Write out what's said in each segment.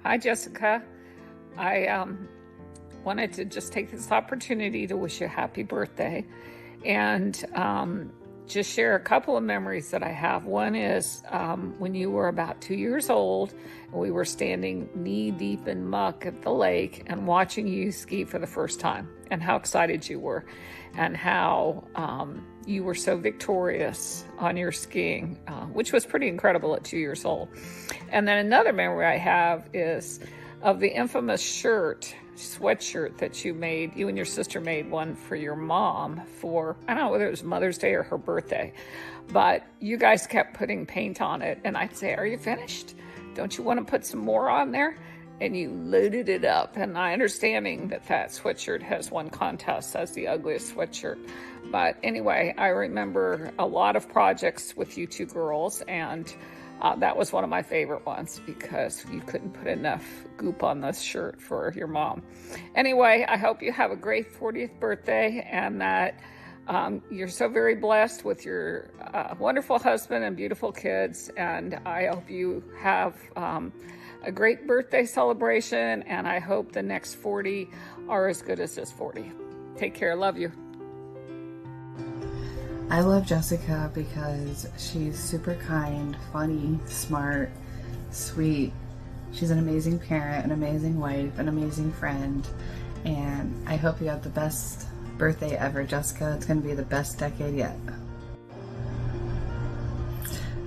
Hi, Jessica. I wanted to just take this opportunity to wish you a happy birthday and just share a couple of memories that I have. One is when you were about 2 years old, and we were standing knee deep in muck at the lake and watching you ski for the first time, and how excited you were, and how you were so victorious on your skiing, which was pretty incredible at 2 years old. And then another memory I have is of the infamous sweatshirt that you and your sister made one for your mom for, I don't know whether it was Mother's Day or her birthday, but you guys kept putting paint on it. And I'd say, are you finished? Don't you want to put some more on there? And you loaded it up. And I understanding that sweatshirt has won contests as the ugliest sweatshirt. But anyway, I remember a lot of projects with you two girls, and that was one of my favorite ones because you couldn't put enough goop on this shirt for your mom. Anyway, I hope you have a great 40th birthday, and that you're so very blessed with your wonderful husband and beautiful kids. And I hope you have a great birthday celebration, and I hope the next 40 are as good as this 40. Take care. Love you. I love Jessica because she's super kind, funny, smart, sweet. She's an amazing parent, an amazing wife, an amazing friend, and I hope you have the best birthday ever, Jessica. It's going to be the best decade yet.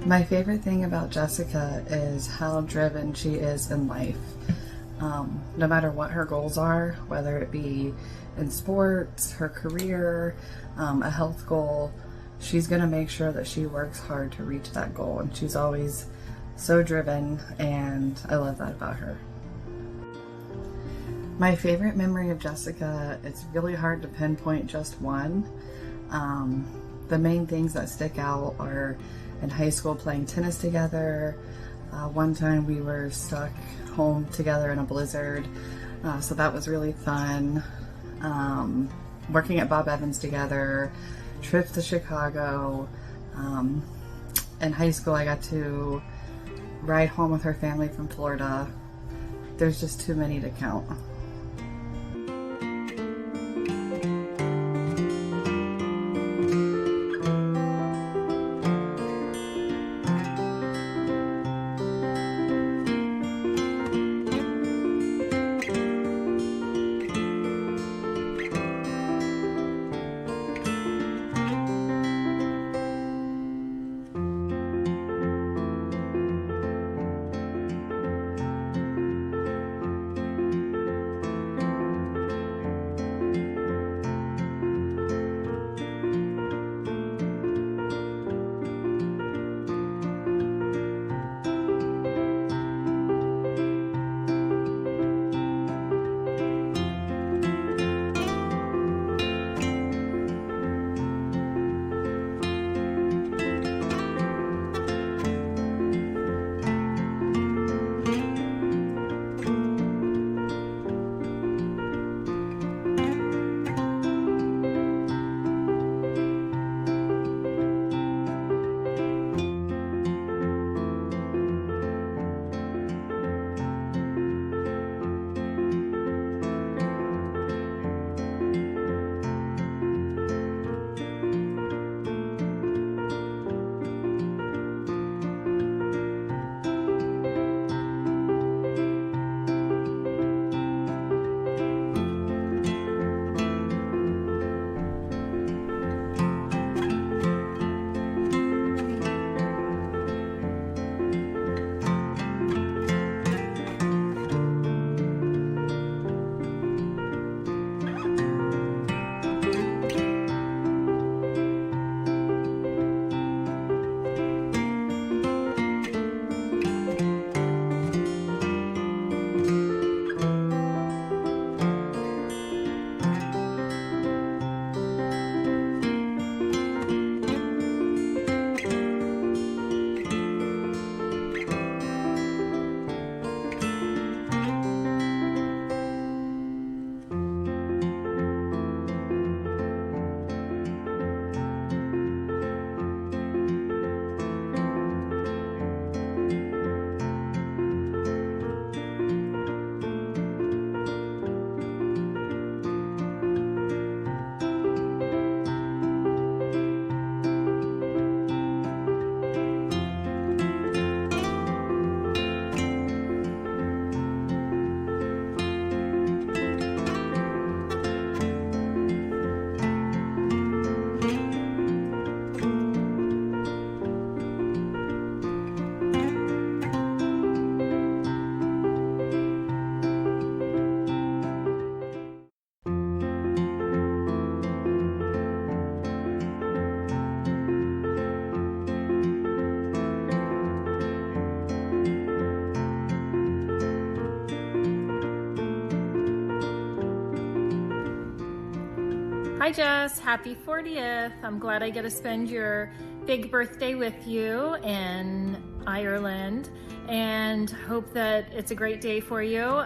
My favorite thing about Jessica is how driven she is in life. No matter what her goals are, whether it be in sports, her career, a health goal, she's going to make sure that she works hard to reach that goal, and she's always so driven, and I love that about her. My favorite memory of Jessica, it's really hard to pinpoint just one. The main things that stick out are in high school playing tennis together. One time we were stuck home together in a blizzard, so that was really fun. Working at Bob Evans together, trips to Chicago. In high school I got to ride home with her family from Florida. There's just too many to count. Hi Jess, happy 40th. I'm glad I get to spend your big birthday with you in Ireland and hope that it's a great day for you.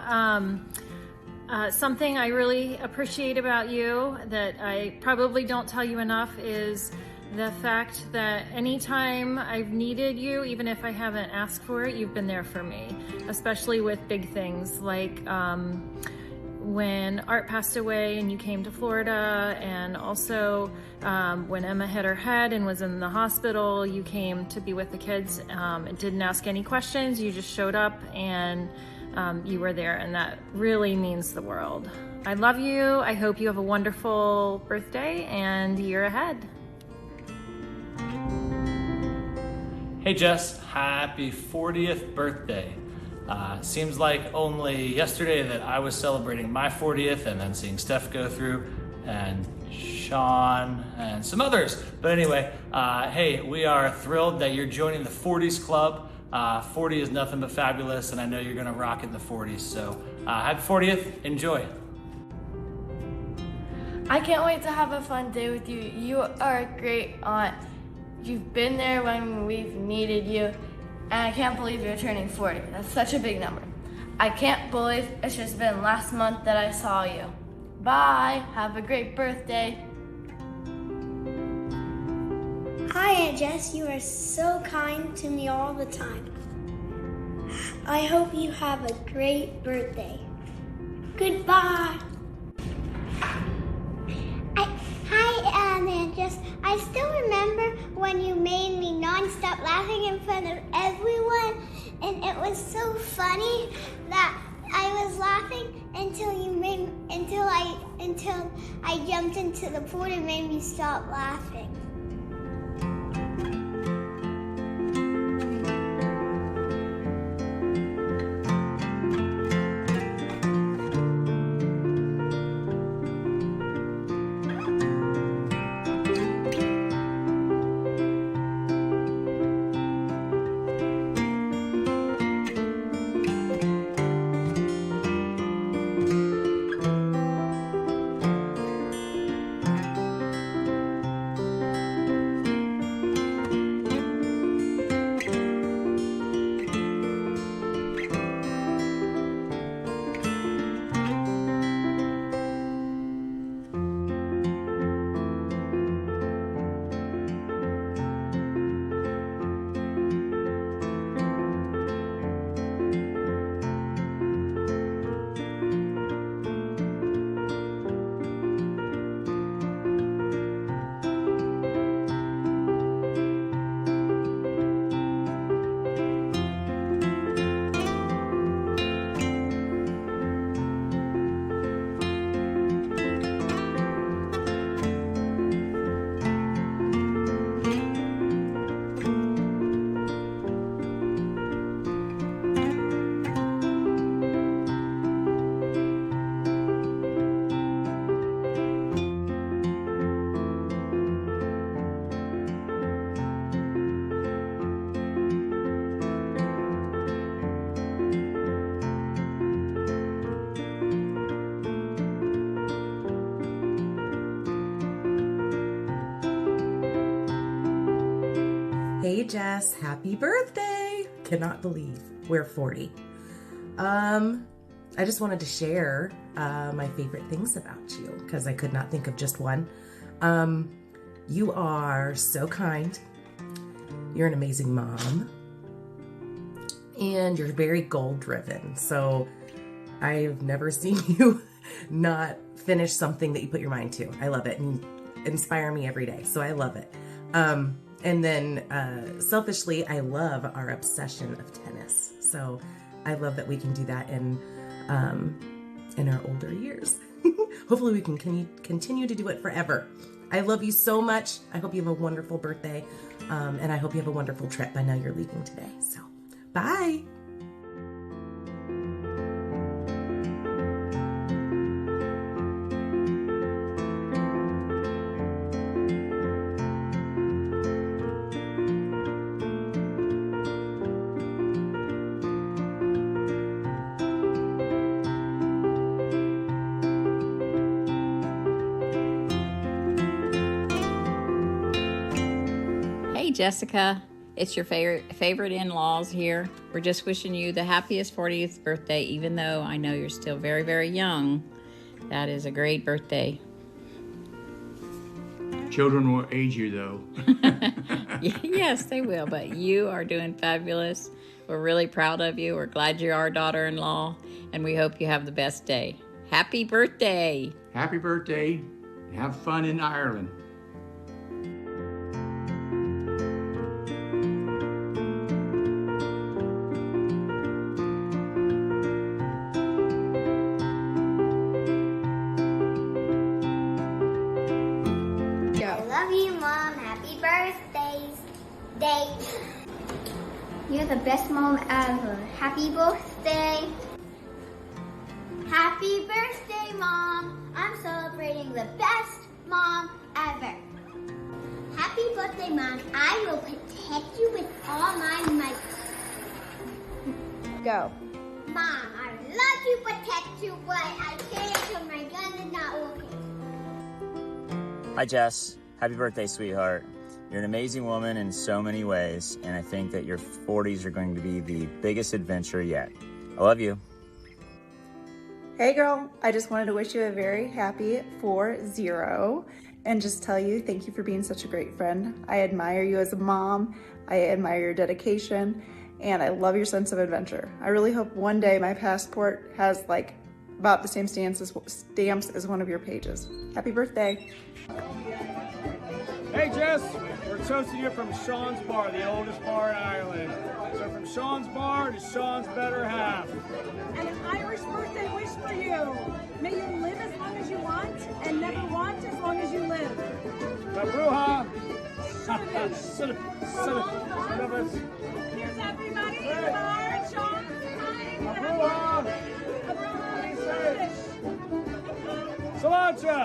Something I really appreciate about you that I probably don't tell you enough is the fact that anytime I've needed you, even if I haven't asked for it, you've been there for me, especially with big things like when Art passed away and you came to Florida, and also when Emma hit her head and was in the hospital, you came to be with the kids and didn't ask any questions. You just showed up and you were there, and that really means the world. I love you. I hope you have a wonderful birthday and year ahead. Hey Jess, happy 40th birthday. Seems like only yesterday that I was celebrating my 40th and then seeing Steph go through and Sean and some others. But anyway, hey, we are thrilled that you're joining the 40s Club. 40 is nothing but fabulous, and I know you're gonna rock in the 40s. So happy 40th, enjoy. I can't wait to have a fun day with you. You are a great aunt. You've been there when we've needed you, and I can't believe you're turning 40. That's such a big number. I can't believe it's just been last month that I saw you. Bye, have a great birthday. Hi, Aunt Jess, you are so kind to me all the time. I hope you have a great birthday. Goodbye. Hi, Aunt Jess. I still remember when you made me non-stop laughing in front of everyone, and it was so funny that I was laughing until I jumped into the pool and made me stop laughing. Hey Jess, happy birthday! Cannot believe we're 40. I just wanted to share my favorite things about you because I could not think of just one. You are so kind. You're an amazing mom. And you're very goal driven. So I've never seen you not finish something that you put your mind to. I love it and inspire me every day. So I love it. And then selfishly, I love our obsession of tennis. So I love that we can do that in our older years. Hopefully we can continue to do it forever. I love you so much. I hope you have a wonderful birthday. And I hope you have a wonderful trip. I know you're leaving today. So bye. Jessica. It's your favorite in-laws here. We're just wishing you the happiest 40th birthday, even though I know you're still very, very young. That is a great birthday. Children will age you, though. Yes, they will, but you are doing fabulous. We're really proud of you. We're glad you're our daughter-in-law, and we hope you have the best day. Happy birthday! Happy birthday. Have fun in Ireland. I love you, Mom. Happy birthday. You're the best mom ever. Happy birthday. Happy birthday, Mom. I'm celebrating the best mom ever. Happy birthday, Mom. I will protect you with all my might. Go. Mom, I love to protect you, but I can't because my gun is not working. Hi, Jess. Happy birthday, sweetheart. You're an amazing woman in so many ways, and I think that your 40s are going to be the biggest adventure yet. I love you. Hey girl, I just wanted to wish you a very happy 40 and just tell you thank you for being such a great friend. I admire you as a mom, I admire your dedication, and I love your sense of adventure. I really hope one day my passport has like about the same stamps as one of your pages. Happy birthday. Hey Jess, we're toasting you from Sean's Bar, the oldest bar in Ireland. So from Sean's Bar to Sean's better half. And an Irish birthday wish for you. May you live as long as you want and never want as long as you live. Mabruha. Here's everybody in the bar at Sean's. Mabruha. Salancha.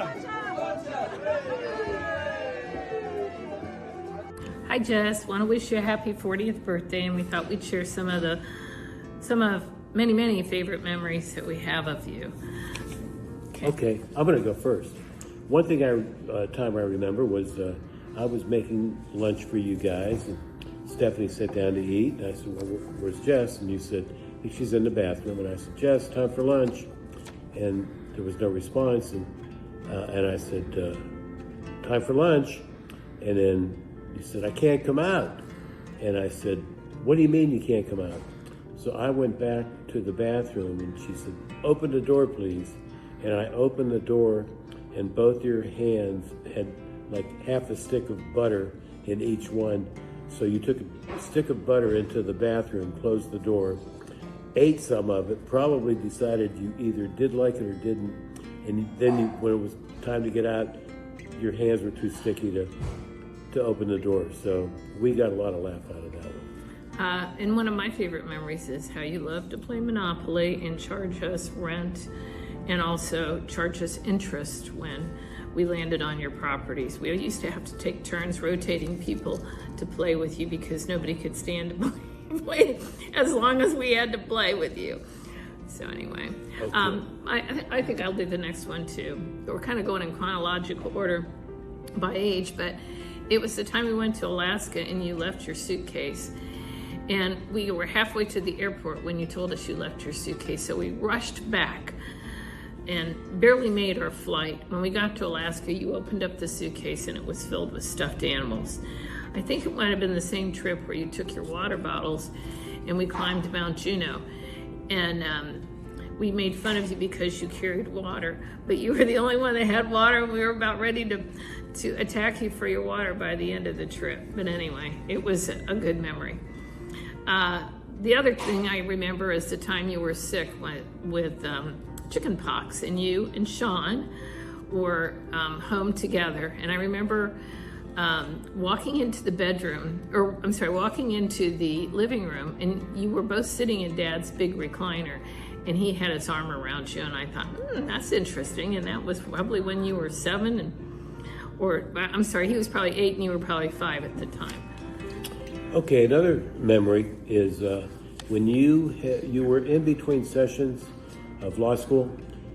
Hi Jess, want to wish you a happy 40th birthday, and we thought we'd share some of many favorite memories that we have of you. Okay, I'm gonna go first. One thing time I remember was I was making lunch for you guys, and Stephanie sat down to eat, and I said, well, where's Jess? And you said, I think she's in the bathroom, and I said, Jess, time for lunch. And there was no response, and I said, time for lunch. And then you said, I can't come out. And I said, what do you mean you can't come out? So I went back to the bathroom, and she said, open the door, please. And I opened the door, and both your hands had like half a stick of butter in each one. So you took a stick of butter into the bathroom, closed the door, ate some of it, probably decided you either did like it or didn't. And then when it was time to get out, your hands were too sticky to open the door. So we got a lot of laugh out of that one. And one of my favorite memories is how you love to play Monopoly and charge us rent and also charge us interest when we landed on your properties. We used to have to take turns rotating people to play with you because nobody could stand to play as long as we had to play with you. So anyway, okay. I think I'll do the next one too. We're kind of going in chronological order by age, but it was the time we went to Alaska and you left your suitcase. And we were halfway to the airport when you told us you left your suitcase. So we rushed back and barely made our flight. When we got to Alaska, you opened up the suitcase and it was filled with stuffed animals. I think it might have been the same trip where you took your water bottles and we climbed Mount Juneau. And we made fun of you because you carried water, but you were the only one that had water, and we were about ready to attack you for your water by the end of the trip. But anyway, it was a good memory. The other thing I remember is the time you were sick with chicken pox, and you and Sean were home together. And I remember walking into the living room, and you were both sitting in Dad's big recliner, and he had his arm around you, and I thought, that's interesting. And that was probably when you were 7, he was probably 8 and you were probably 5 at the time. Okay, another memory is when you were in between sessions of law school,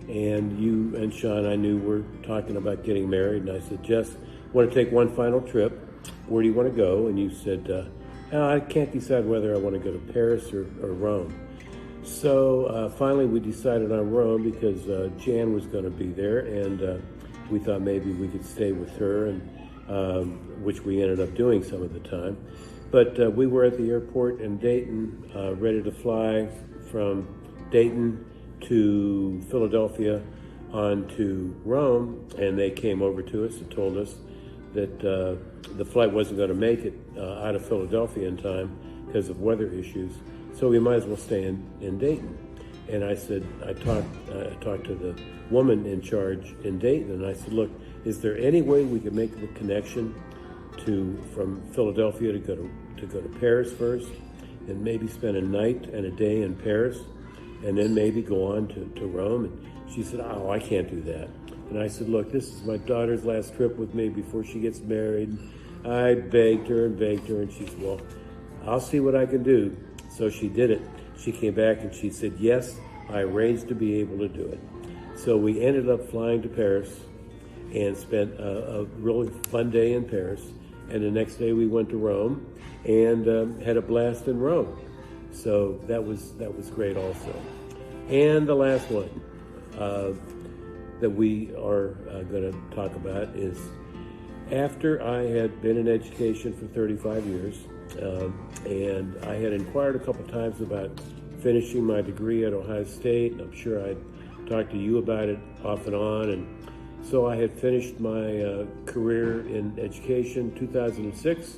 and you and Sean, I knew, were talking about getting married, and I said, Jess, I want to take one final trip. where do you want to go? And you said, I can't decide whether I want to go to Paris or Rome. So finally we decided on Rome because Jan was going to be there, and we thought maybe we could stay with her, and which we ended up doing some of the time. But we were at the airport in Dayton, ready to fly from Dayton to Philadelphia on to Rome, and they came over to us and told us that the flight wasn't going to make it out of Philadelphia in time because of weather issues, so we might as well stay in Dayton. And I said, I talked to the woman in charge in Dayton, and I said, look, is there any way we could make the connection from Philadelphia to go to Paris first, and maybe spend a night and a day in Paris, and then maybe go on to Rome? And she said, oh, I can't do that. And I said, look, this is my daughter's last trip with me before she gets married. I begged her, and she said, well, I'll see what I can do. So she did it. She came back and she said, yes, I arranged to be able to do it. So we ended up flying to Paris and spent a really fun day in Paris. And the next day we went to Rome and had a blast in Rome. So that was great also. And the last one that we are going to talk about is after I had been in education for 35 years, and I had inquired a couple times about finishing my degree at Ohio State. I'm sure I'd talked to you about it off and on. And so I had finished my career in education 2006.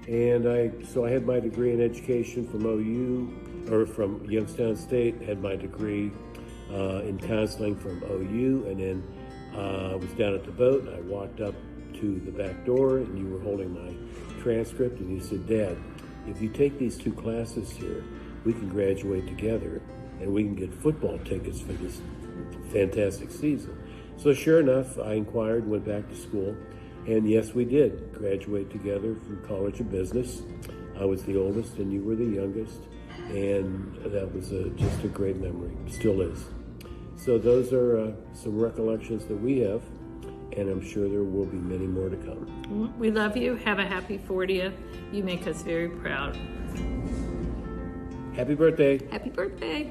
And so I had my degree in education from OU, or from Youngstown State, had my degree in counseling from OU, and then I was down at the boat, and I walked up to the back door, and you were holding my transcript, and you said, Dad, if you take these 2 classes here, we can graduate together, and we can get football tickets for this fantastic season. So sure enough, I inquired, went back to school, and yes, we did graduate together from College of Business. I was the oldest, and you were the youngest, and that was just a great memory, still is. So those are some recollections that we have, and I'm sure there will be many more to come. We love you. Have a happy 40th. You make us very proud. Happy birthday. Happy birthday.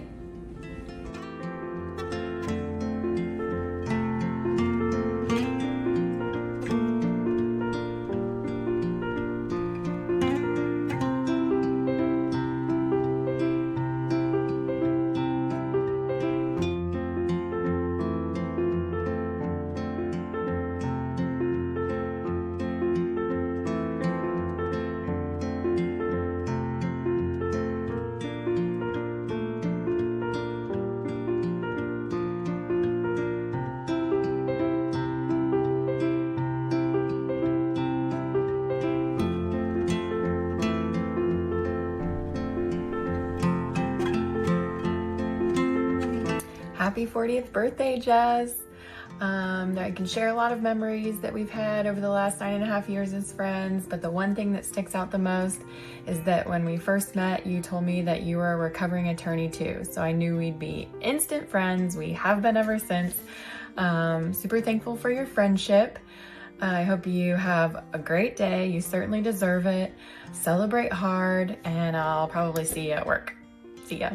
Happy 40th birthday, Jess. I can share a lot of memories that we've had over the last 9.5 years as friends, but the one thing that sticks out the most is that when we first met, you told me that you were a recovering attorney too. So I knew we'd be instant friends. We have been ever since. Super thankful for your friendship. I hope you have a great day. You certainly deserve it. Celebrate hard, and I'll probably see you at work. See ya.